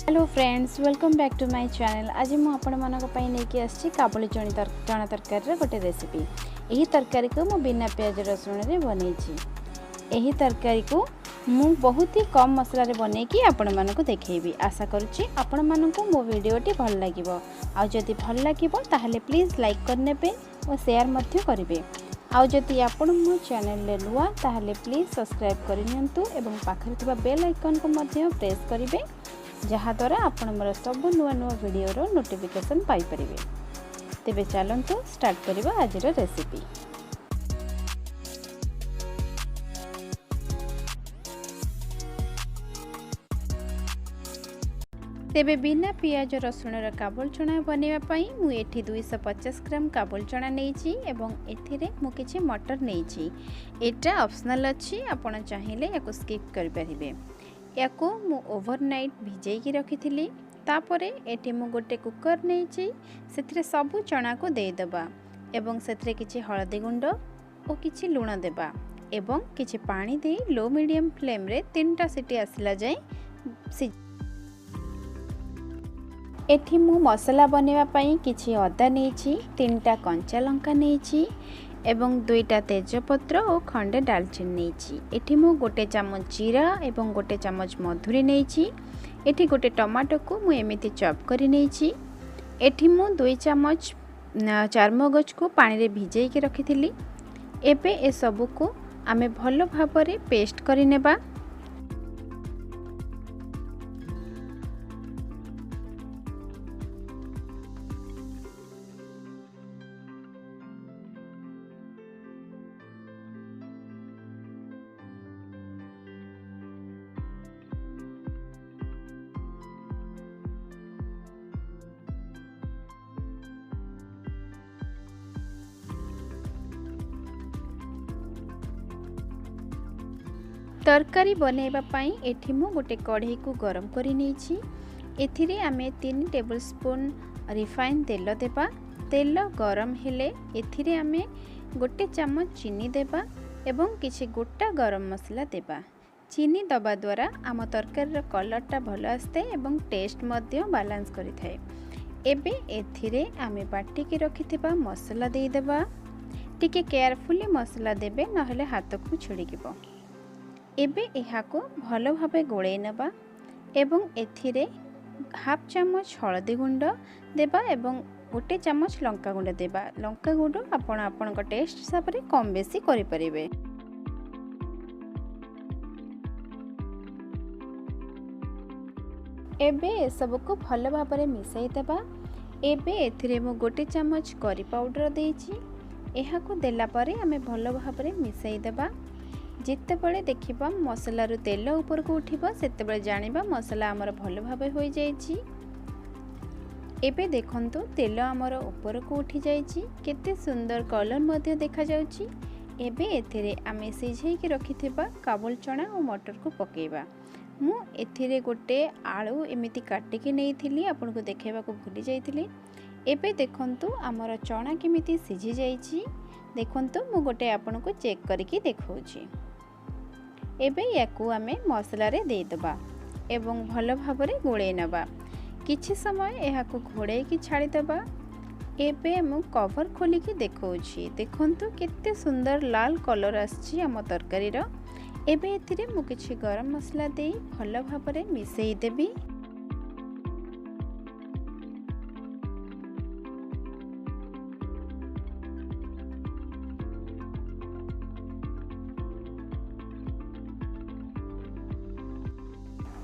Hello friends, welcome back to my channel. आज मुझे आपण नहीं आसी काबुली चना तरकारी गोटे रेसिपी। यही तरकारी को मु बिना प्याज रसुण रे बनई। यही तरकारी को मु बहुत ही कम मसला रे बने कि आपण मानक देखैबी। आशा करुच्ची आपण मानक मो वीडियोटी भल लागिबो। आ जदि भल लागिबो ताहले प्लीज लाइक करनेबे और शेयर मध्य करिवे। आउ जदि आपण मो चैनल ले नुआ ताहले प्लीज सब्सक्राइब करनियंतु एवं पाखरे थिबा बेल आइकन को मध्य प्रेस करिवे, जहाँद्वारा आपण मोर सब नुआ नुआ वीडियो नोटिफिकेशन पाई परिवे। तेबे चलंतु स्टार्ट करिबा आज रेसिपी। तेबे बिना पियाज रसुण काबुल चना बनैवा पई मु एठी 250 ग्राम काबुल चना नेइछि एवं एथिरे मु किछि मटर नेइछि। एटा ऑप्शनल अछि, आपण चाहिले याको स्किप करि परिबे। याको मु ओवरनाइट भिजेकी रखिथिली। तापरे एठी मु गोटे कुकर नेइछि, सेथिरे सबु चना को देई देबा एवं सेथिरे किछि हळदी गुंड और किछि लूण देबा एवं किछि पानी देई लो मीडियम फ्लेम रे 3टा सीटी आसिला जाय एठी मु मसला बनेवा पई किछि अदा नेइछि, 3टा कंचा लंका नेइछि एवं 2टा तेजपत्र और खंडे डालचीनी नेइछि। एठी मु गोटे चामच जीरा एवं गोटे चामच मधुरी नेइछि। एठी गोटे टमाटो को मु एमिति चॉप करि नेइछि। एठी मु 2 चामच चारमगज को पानी रे भिजेई के रखिथिली। एबे ए सब को आमे भलो भाबरे पेस्ट करि नेबा। तरकारी बनैबा पई एठी मु गोटे कढ़ई को गरम करि नेछि। एथिरे आमे 3 टेबल स्पून रिफाइन तेल देबा। तेल गरम हेले एथिरे आमे गोटे चामच चीनी देबा एवं किछि गोटा गरम मसला देबा। चीनी दबा द्वारा आम तरकारी कलरटा भल आस्ते एवं टेस्ट मध्य बैलेंस करि थाए। एबे एथिरे आमे बाटी के रखिथिबा मसला देई देबा। टिके केयरफुली मसला देबे, नहले हाथ को छिड़िकिबो। एबे एहा को भलो भाबे गोळेई नेबा एवं एथिरे हाफ चामच हळदी गुंड देबा एवं गोटे चामच लंका गुंड देबा। लंका गुंड आपण आपनक टेस्ट हिसाब रे कम बेसी करि परिबे। एबे ए सब को भलो भाबरे मिसाई देबा। एबे एथिरे मु गोटे चामच करी पाउडर देइछि। एहा को देला परे आमे भलो भाबरे मिसाई देबा। जिते बड़े देखिबा मसला रु तेल ऊपर को उठिबा, सेते बड़े जानिबा मसला हमर भलो भाबे होई जाईछि। एबे देखंतु तेल हमर ऊपर को उठी जाईछि, केते सुंदर कलर मध्ये देखा जाउछि। एबे एथिरे आमे सिझेई के रखिथिबा काबुल चना और मटर को पकेइबा। मु एथिरे गोटे आलू एमिति काटि के नेइथिली, आपन को देखेबा को भूली जाईथिली। एबे देखंतु हमर चना केमिति सिझी जाईछि। देखंतु मु गोटे आपन को चेक करके देखौछि। एबे याकू आमे मसला रे दे दबा एवं भलो भाबरे गोळे नबा। किछि समय एहाकू घोड़े की छाड़ी दबा। एबे मु कवर खोली की देखौछि। देखंतु केते सुंदर लाल कलर आछि हम तरकारी रो। एबे एथिरे मु किछि गरम मसला देई भलो भाबरे मिसेई देबी।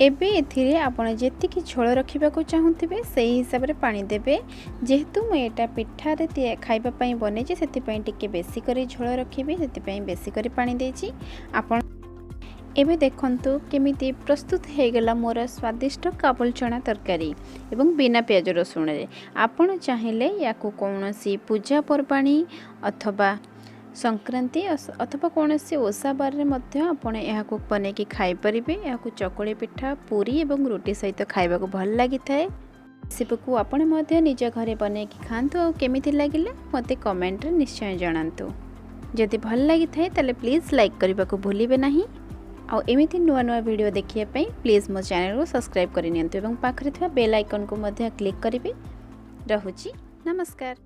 एबे एथिरे आपण जेतिकी झोल रखिबा को चाहुथिबे सेही हिसाब रे पानी देबे। जेहेतु मु एटा पिठा रे खाइबा पई बने जे सेति पई टिके बेसी करी झोल रखिबे, सेति पई बेसी करी पानी देछि। आपण एबे देखंतु केमिति प्रस्तुत हे गेला मोर स्वादिष्ट काबुल चना तरकारी एवं बिना प्याज रसुण रे। आपण चाहिले याकू कोनोसी पूजा पर्बाणी अथवा संक्रांति अथवा कौन से ओसा बार रे मध्य आपण एहाकू बने की खाई परिबे। एहाकू चकुली पिठा, पूरी एवं रोटी सहित खाइबा को भल लागि थाए। रेसिपी को आपण मध्य निज घरे बने की खांतु और केमिति लागिला मते कमेंट रे निश्चय जणांतु। जदि भल लागि थाए ताले प्लीज लाइक करबा को भूलिबे नाही। आउ एमिति नुआ नुआ वीडियो देखिए प्लीज मो चैनल को सब्सक्राइब करनी एवं पाखरे बेल आइकन को क्लिक करेंगे। रहुची नमस्कार।